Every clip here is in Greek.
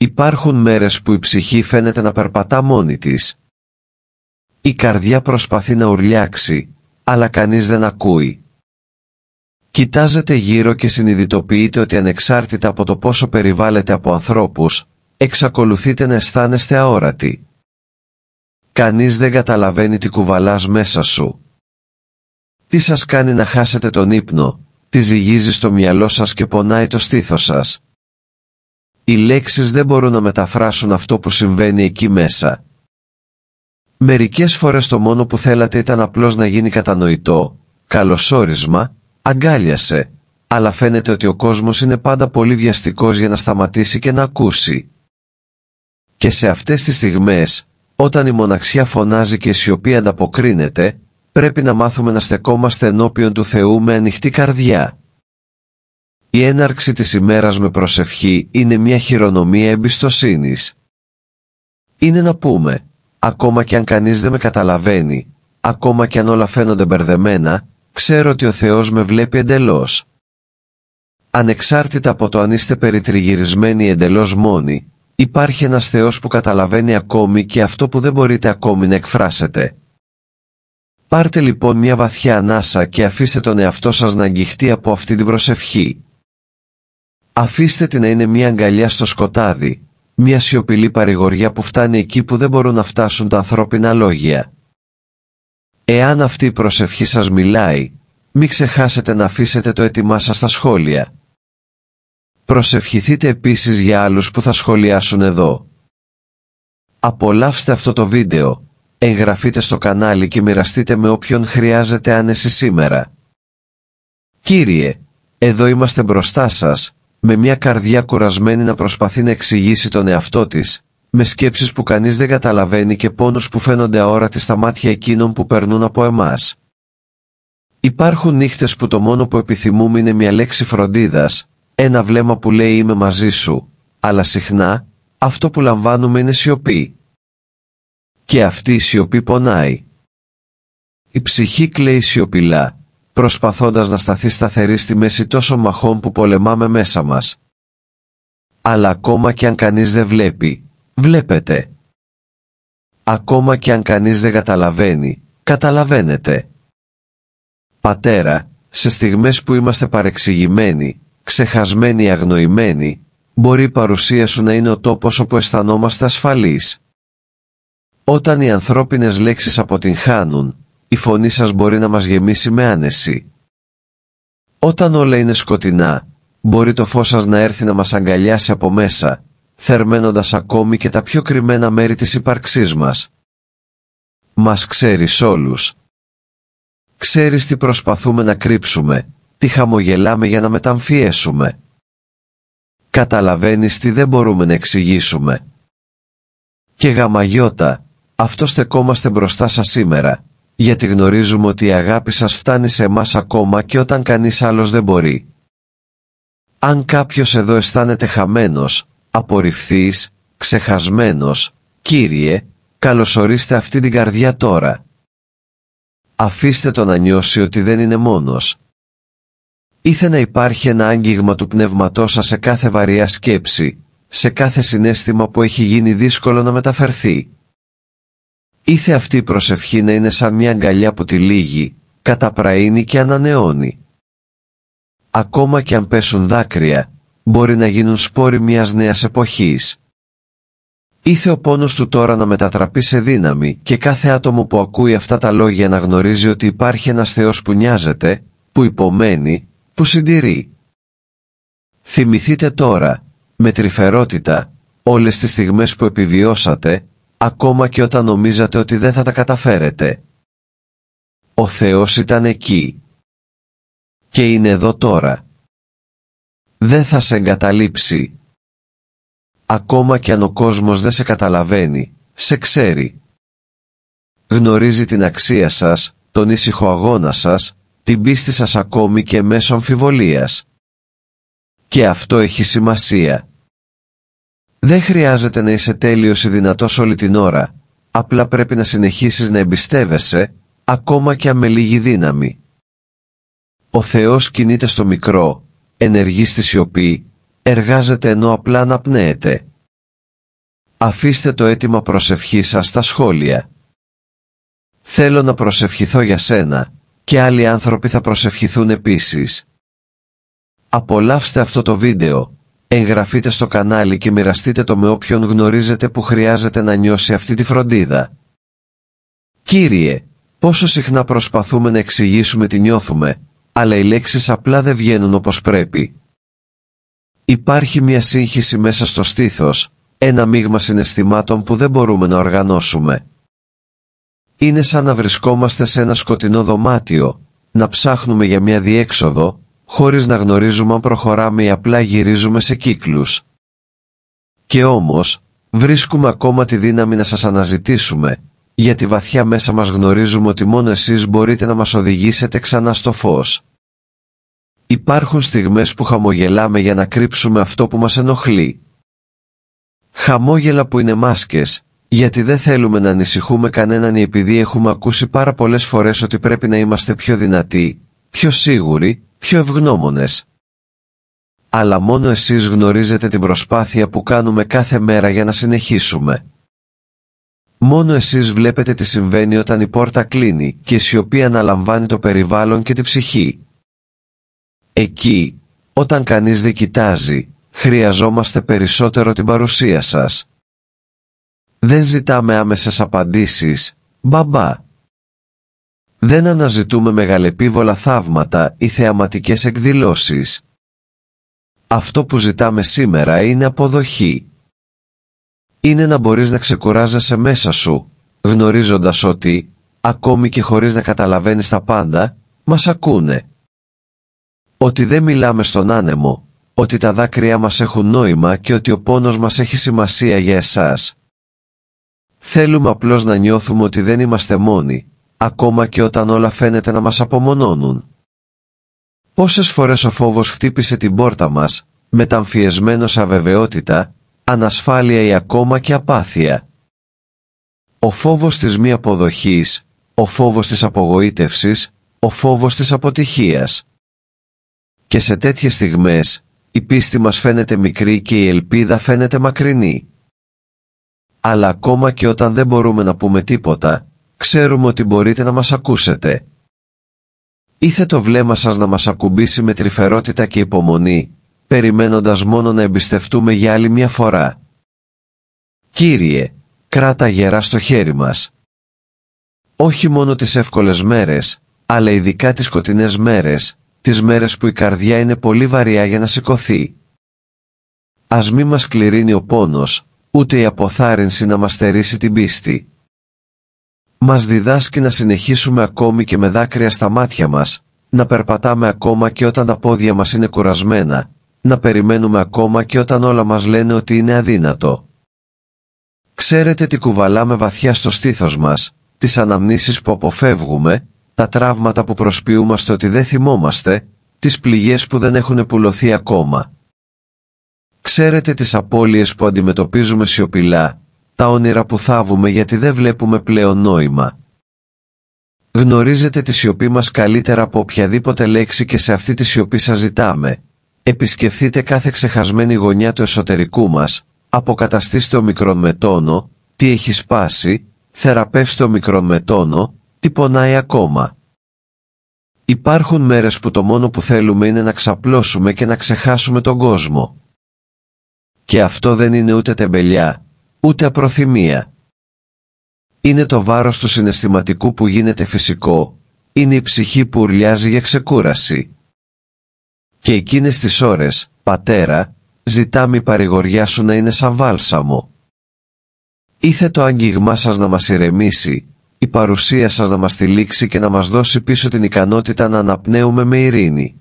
Υπάρχουν μέρες που η ψυχή φαίνεται να περπατά μόνη της. Η καρδιά προσπαθεί να ουρλιάξει, αλλά κανείς δεν ακούει. Κοιτάζετε γύρω και συνειδητοποιείτε ότι ανεξάρτητα από το πόσο περιβάλλετε από ανθρώπους, εξακολουθείτε να αισθάνεστε αόρατοι. Κανείς δεν καταλαβαίνει τι κουβαλάς μέσα σου. Τι σας κάνει να χάσετε τον ύπνο, τι ζυγίζει στο μυαλό σας και πονάει το στήθος σας. Οι λέξεις δεν μπορούν να μεταφράσουν αυτό που συμβαίνει εκεί μέσα. Μερικές φορές το μόνο που θέλατε ήταν απλώς να γίνει κατανοητό, καλωσόρισμα, αγκάλιασε, αλλά φαίνεται ότι ο κόσμος είναι πάντα πολύ βιαστικός για να σταματήσει και να ακούσει. Και σε αυτές τις στιγμές, όταν η μοναξιά φωνάζει και η σιωπή ανταποκρίνεται, πρέπει να μάθουμε να στεκόμαστε ενώπιον του Θεού με ανοιχτή καρδιά. Η έναρξη της ημέρας με προσευχή είναι μια χειρονομία εμπιστοσύνης. Είναι να πούμε, ακόμα κι αν κανείς δεν με καταλαβαίνει, ακόμα κι αν όλα φαίνονται μπερδεμένα, ξέρω ότι ο Θεός με βλέπει εντελώς. Ανεξάρτητα από το αν είστε περιτριγυρισμένοι εντελώς μόνοι, υπάρχει ένας Θεός που καταλαβαίνει ακόμη και αυτό που δεν μπορείτε ακόμη να εκφράσετε. Πάρτε λοιπόν μια βαθιά ανάσα και αφήστε τον εαυτό σας να αγγιχτεί από αυτή την προσευχή. Αφήστε την να είναι μια αγκαλιά στο σκοτάδι, μια σιωπηλή παρηγοριά που φτάνει εκεί που δεν μπορούν να φτάσουν τα ανθρώπινα λόγια. Εάν αυτή η προσευχή σας μιλάει, μην ξεχάσετε να αφήσετε το έτοιμά σας στα σχόλια. Προσευχηθείτε επίσης για άλλους που θα σχολιάσουν εδώ. Απολαύστε αυτό το βίντεο, εγγραφείτε στο κανάλι και μοιραστείτε με όποιον χρειάζεται άνεση σήμερα. Κύριε, εδώ είμαστε μπροστά σας, με μια καρδιά κουρασμένη να προσπαθεί να εξηγήσει τον εαυτό της, με σκέψεις που κανείς δεν καταλαβαίνει και πόνους που φαίνονται αόρατοι στα μάτια εκείνων που περνούν από εμάς. Υπάρχουν νύχτες που το μόνο που επιθυμούμε είναι μια λέξη φροντίδας, ένα βλέμμα που λέει είμαι μαζί σου, αλλά συχνά, αυτό που λαμβάνουμε είναι σιωπή. Και αυτή η σιωπή πονάει. Η ψυχή κλαίει σιωπηλά, προσπαθώντας να σταθεί σταθερή στη μέση τόσων μαχών που πολεμάμε μέσα μας. Αλλά ακόμα κι αν κανείς δεν βλέπει, βλέπετε. Ακόμα κι αν κανείς δεν καταλαβαίνει, καταλαβαίνετε. Πατέρα, σε στιγμές που είμαστε παρεξηγημένοι, ξεχασμένοι, αγνοημένοι, μπορεί η παρουσία σου να είναι ο τόπος όπου αισθανόμαστε ασφαλείς. Όταν οι ανθρώπινες λέξεις αποτυγχάνουν, η φωνή σας μπορεί να μας γεμίσει με άνεση. Όταν όλα είναι σκοτεινά, μπορεί το φως σας να έρθει να μας αγκαλιάσει από μέσα, θερμαίνοντας ακόμη και τα πιο κρυμμένα μέρη της ύπαρξής μας. Μας ξέρεις όλους. Ξέρεις τι προσπαθούμε να κρύψουμε, τι χαμογελάμε για να μεταμφιέσουμε. Καταλαβαίνεις τι δεν μπορούμε να εξηγήσουμε. Και γαμαγιώτα, αυτό στεκόμαστε μπροστά σας σήμερα, γιατί γνωρίζουμε ότι η αγάπη σας φτάνει σε εμάς ακόμα και όταν κανείς άλλος δεν μπορεί. Αν κάποιος εδώ αισθάνεται χαμένος, απορριφθής, ξεχασμένος, Κύριε, καλωσορίστε αυτή την καρδιά τώρα. Αφήστε τον να νιώσει ότι δεν είναι μόνος. Ήθε να υπάρχει ένα άγγιγμα του πνεύματός σας σε κάθε βαριά σκέψη, σε κάθε συναίσθημα που έχει γίνει δύσκολο να μεταφερθεί. Ήθε αυτή η προσευχή να είναι σαν μια αγκαλιά που τυλίγει, καταπραίνει και ανανεώνει. Ακόμα κι αν πέσουν δάκρυα, μπορεί να γίνουν σπόροι μιας νέας εποχής. Ήθε ο πόνος του τώρα να μετατραπεί σε δύναμη και κάθε άτομο που ακούει αυτά τα λόγια να γνωρίζει ότι υπάρχει ένας Θεός που νοιάζεται, που υπομένει, που συντηρεί. Θυμηθείτε τώρα, με τρυφερότητα, όλες τις στιγμές που επιβιώσατε, ακόμα και όταν νομίζατε ότι δεν θα τα καταφέρετε. Ο Θεός ήταν εκεί. Και είναι εδώ τώρα. Δεν θα σε εγκαταλείψει. Ακόμα κι αν ο κόσμος δεν σε καταλαβαίνει, σε ξέρει. Γνωρίζει την αξία σας, τον ήσυχο αγώνα σας, την πίστη σας ακόμη και μέσω αμφιβολίας. Και αυτό έχει σημασία. Δεν χρειάζεται να είσαι τέλειος ή δυνατός όλη την ώρα, απλά πρέπει να συνεχίσεις να εμπιστεύεσαι, ακόμα και αν με λίγη δύναμη. Ο Θεός κινείται στο μικρό, ενεργεί στη σιωπή, εργάζεται ενώ απλά αναπνέεται. Αφήστε το αίτημα προσευχής σας στα σχόλια. Θέλω να προσευχηθώ για σένα, και άλλοι άνθρωποι θα προσευχηθούν επίσης. Απολαύστε αυτό το βίντεο, εγγραφείτε στο κανάλι και μοιραστείτε το με όποιον γνωρίζετε που χρειάζεται να νιώσει αυτή τη φροντίδα. Κύριε, πόσο συχνά προσπαθούμε να εξηγήσουμε τι νιώθουμε, αλλά οι λέξεις απλά δεν βγαίνουν όπως πρέπει. Υπάρχει μια σύγχυση μέσα στο στήθος, ένα μείγμα συναισθημάτων που δεν μπορούμε να οργανώσουμε. Είναι σαν να βρισκόμαστε σε ένα σκοτεινό δωμάτιο, να ψάχνουμε για μια διέξοδο, χωρίς να γνωρίζουμε αν προχωράμε ή απλά γυρίζουμε σε κύκλους. Και όμως, βρίσκουμε ακόμα τη δύναμη να σας αναζητήσουμε, γιατί βαθιά μέσα μας γνωρίζουμε ότι μόνο εσείς μπορείτε να μας οδηγήσετε ξανά στο φως. Υπάρχουν στιγμές που χαμογελάμε για να κρύψουμε αυτό που μας ενοχλεί. Χαμόγελα που είναι μάσκες, γιατί δεν θέλουμε να ανησυχούμε κανέναν ή επειδή έχουμε ακούσει πάρα πολλές φορές ότι πρέπει να είμαστε πιο δυνατοί, πιο σίγουροι, πιο ευγνώμονες. Αλλά μόνο εσείς γνωρίζετε την προσπάθεια που κάνουμε κάθε μέρα για να συνεχίσουμε. Μόνο εσείς βλέπετε τι συμβαίνει όταν η πόρτα κλείνει και η σιωπή αναλαμβάνει το περιβάλλον και την ψυχή. Εκεί, όταν κανείς δεν κοιτάζει, χρειαζόμαστε περισσότερο την παρουσία σας. Δεν ζητάμε άμεσες απαντήσεις, μπαμπά. Δεν αναζητούμε μεγαλεπίβολα θαύματα ή θεαματικές εκδηλώσεις. Αυτό που ζητάμε σήμερα είναι αποδοχή. Είναι να μπορείς να ξεκουράζεσαι μέσα σου, γνωρίζοντας ότι, ακόμη και χωρίς να καταλαβαίνεις τα πάντα, μας ακούνε. Ότι δεν μιλάμε στον άνεμο, ότι τα δάκρυά μας έχουν νόημα και ότι ο πόνος μας έχει σημασία για εσάς. Θέλουμε απλώς να νιώθουμε ότι δεν είμαστε μόνοι, ακόμα και όταν όλα φαίνεται να μας απομονώνουν. Πόσες φορές ο φόβος χτύπησε την πόρτα μας, μεταμφιεσμένος αβεβαιότητα, ανασφάλεια ή ακόμα και απάθεια. Ο φόβος της μη αποδοχής, ο φόβος της απογοήτευσης, ο φόβος της αποτυχίας. Και σε τέτοιες στιγμές, η πίστη μας φαίνεται μικρή και η ελπίδα φαίνεται μακρινή. Αλλά ακόμα και όταν δεν μπορούμε να πούμε τίποτα, ξέρουμε ότι μπορείτε να μας ακούσετε. Ήθε το βλέμμα σας να μας ακουμπήσει με τρυφερότητα και υπομονή, περιμένοντας μόνο να εμπιστευτούμε για άλλη μια φορά. Κύριε, κράτα γερά στο χέρι μας. Όχι μόνο τις εύκολες μέρες, αλλά ειδικά τις σκοτεινές μέρες, τις μέρες που η καρδιά είναι πολύ βαριά για να σηκωθεί. Ας μη μας κληρύνει ο πόνος, ούτε η αποθάρρυνση να μας στερήσει την πίστη. Μας διδάσκει να συνεχίσουμε ακόμη και με δάκρυα στα μάτια μας, να περπατάμε ακόμα και όταν τα πόδια μας είναι κουρασμένα, να περιμένουμε ακόμα και όταν όλα μας λένε ότι είναι αδύνατο. Ξέρετε τι κουβαλάμε βαθιά στο στήθος μας, τις αναμνήσεις που αποφεύγουμε, τα τραύματα που προσποιούμαστε ότι δεν θυμόμαστε, τις πληγές που δεν έχουν πουλωθεί ακόμα. Ξέρετε τις απώλειες που αντιμετωπίζουμε σιωπηλά, τα όνειρα που θάβουμε γιατί δεν βλέπουμε πλέον νόημα. Γνωρίζετε τη σιωπή μας καλύτερα από οποιαδήποτε λέξη και σε αυτή τη σιωπή σας ζητάμε. Επισκεφθείτε κάθε ξεχασμένη γωνιά του εσωτερικού μας, αποκαταστήστε ομικρόν με τόνο, τι έχει σπάσει, θεραπεύστε ομικρόν με τόνο, τι πονάει ακόμα. Υπάρχουν μέρες που το μόνο που θέλουμε είναι να ξαπλώσουμε και να ξεχάσουμε τον κόσμο. Και αυτό δεν είναι ούτε τεμπελιά, ούτε απροθυμία. Είναι το βάρος του συναισθηματικού που γίνεται φυσικό, είναι η ψυχή που ουρλιάζει για ξεκούραση. Και εκείνες τις ώρες, Πατέρα, ζητάμε η παρηγοριά σου να είναι σαν βάλσαμο. Ήθε το άγγιγμά σας να μας ηρεμήσει, η παρουσία σας να μας τυλίξει και να μας δώσει πίσω την ικανότητα να αναπνέουμε με ειρήνη.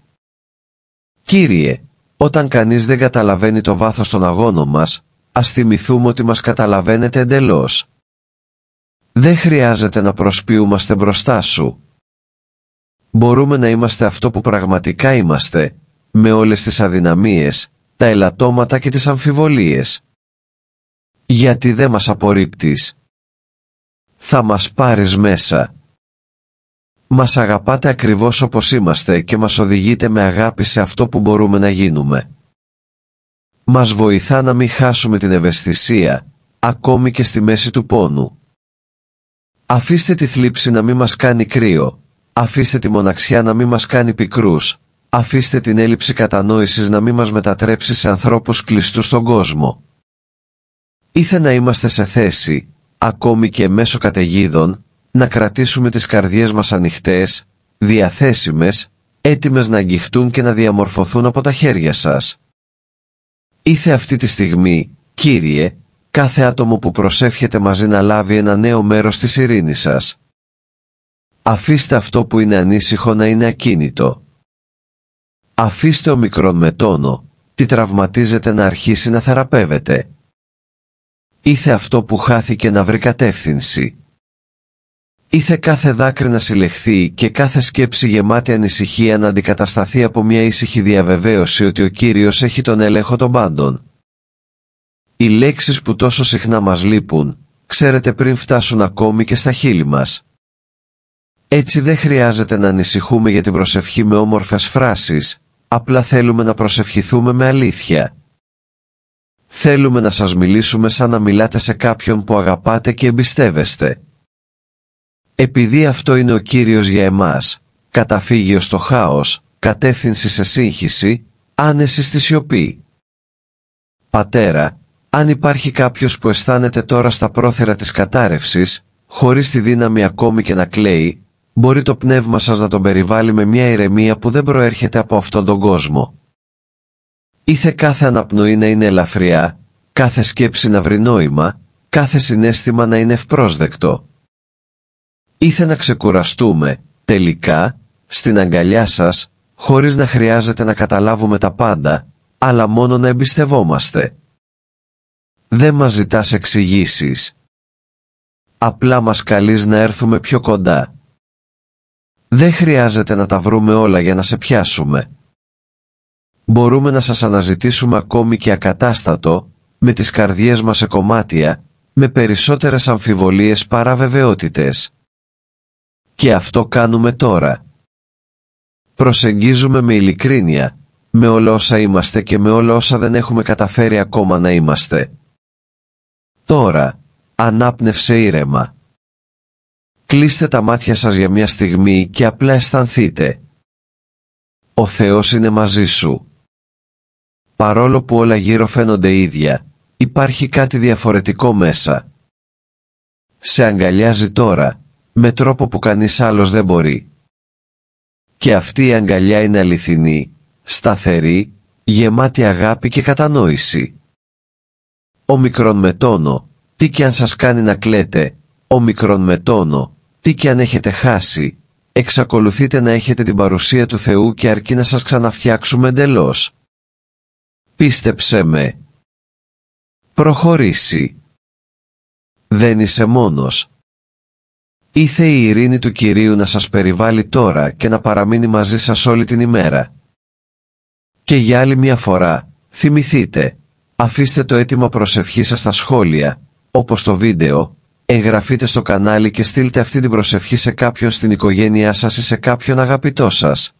Κύριε, όταν κανείς δεν καταλαβαίνει το βάθος των αγώνων μας, ας θυμηθούμε ότι μας καταλαβαίνετε εντελώς. Δεν χρειάζεται να προσποιούμαστε μπροστά σου. Μπορούμε να είμαστε αυτό που πραγματικά είμαστε, με όλες τις αδυναμίες, τα ελαττώματα και τις αμφιβολίες. Γιατί δεν μας απορρίπτεις. Θα μας πάρεις μέσα. Μας αγαπάτε ακριβώς όπως είμαστε και μας οδηγείτε με αγάπη σε αυτό που μπορούμε να γίνουμε. Μας βοηθά να μην χάσουμε την ευαισθησία, ακόμη και στη μέση του πόνου. Αφήστε τη θλίψη να μην μας κάνει κρύο, αφήστε τη μοναξιά να μην μας κάνει πικρούς, αφήστε την έλλειψη κατανόησης να μην μας μετατρέψει σε ανθρώπους κλειστούς στον κόσμο. Ήθε να είμαστε σε θέση, ακόμη και μέσω καταιγίδων, να κρατήσουμε τις καρδιές μας ανοιχτές, διαθέσιμες, έτοιμες να αγγιχτούν και να διαμορφωθούν από τα χέρια σας. Ήθε αυτή τη στιγμή, Κύριε, κάθε άτομο που προσεύχεται μαζί να λάβει ένα νέο μέρος της ειρήνης σας. Αφήστε αυτό που είναι ανήσυχο να είναι ακίνητο. Αφήστε ο μικρόν με τόνο, τι τραυματίζεται να αρχίσει να θεραπεύεται. Ήθε αυτό που χάθηκε να βρει κατεύθυνση. Ήθε κάθε δάκρυ να συλλεχθεί και κάθε σκέψη γεμάτη ανησυχία να αντικατασταθεί από μια ήσυχη διαβεβαίωση ότι ο Κύριος έχει τον έλεγχο των πάντων. Οι λέξεις που τόσο συχνά μας λείπουν, ξέρετε πριν φτάσουν ακόμη και στα χείλη μας. Έτσι δεν χρειάζεται να ανησυχούμε για την προσευχή με όμορφες φράσεις, απλά θέλουμε να προσευχηθούμε με αλήθεια. Θέλουμε να σας μιλήσουμε σαν να μιλάτε σε κάποιον που αγαπάτε και εμπιστεύεστε. Επειδή αυτό είναι ο Κύριος για εμάς, καταφύγιο στο χάος, κατεύθυνση σε σύγχυση, άνεση στη σιωπή. Πατέρα, αν υπάρχει κάποιος που αισθάνεται τώρα στα πρόθυρα της κατάρρευσης, χωρίς τη δύναμη ακόμη και να κλαίει, μπορεί το πνεύμα σας να τον περιβάλλει με μια ηρεμία που δεν προέρχεται από αυτόν τον κόσμο. Ήθε κάθε αναπνοή να είναι ελαφριά, κάθε σκέψη να βρει νόημα, κάθε συναίσθημα να είναι ευπρόσδεκτο. Ήθε να ξεκουραστούμε, τελικά, στην αγκαλιά σας, χωρίς να χρειάζεται να καταλάβουμε τα πάντα, αλλά μόνο να εμπιστευόμαστε. Δεν μας ζητάς εξηγήσεις. Απλά μας καλείς να έρθουμε πιο κοντά. Δεν χρειάζεται να τα βρούμε όλα για να σε πιάσουμε. Μπορούμε να σας αναζητήσουμε ακόμη και ακατάστατο, με τις καρδιές μας σε κομμάτια, με περισσότερες αμφιβολίες παρά βεβαιότητες. Και αυτό κάνουμε τώρα. Προσεγγίζουμε με ειλικρίνεια, με όλα όσα είμαστε και με όλα όσα δεν έχουμε καταφέρει ακόμα να είμαστε. Τώρα, ανάπνευσε ήρεμα. Κλείστε τα μάτια σας για μια στιγμή και απλά αισθανθείτε. Ο Θεός είναι μαζί σου. Παρόλο που όλα γύρω φαίνονται ίδια, υπάρχει κάτι διαφορετικό μέσα. Σε αγκαλιάζει τώρα, με τρόπο που κανείς άλλος δεν μπορεί. Και αυτή η αγκαλιά είναι αληθινή, σταθερή, γεμάτη αγάπη και κατανόηση. Ο μικρόν με τόνο, τι κι αν σας κάνει να κλαίτε, ο μικρόν με τόνο, τι κι αν έχετε χάσει, εξακολουθείτε να έχετε την παρουσία του Θεού και αρκεί να σας ξαναφτιάξουμε εντελώς. Πίστεψέ με. Προχωρήσει. Δεν είσαι μόνος. Ήθε η ειρήνη του Κυρίου να σας περιβάλλει τώρα και να παραμείνει μαζί σας όλη την ημέρα. Και για άλλη μια φορά, θυμηθείτε, αφήστε το αίτημα προσευχής σας στα σχόλια, όπως το βίντεο, εγγραφείτε στο κανάλι και στείλτε αυτή την προσευχή σε κάποιον στην οικογένειά σας ή σε κάποιον αγαπητό σας.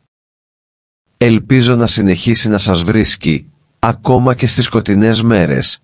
Ελπίζω να συνεχίσει να σας βρίσκει, ακόμα και στις σκοτεινές μέρες.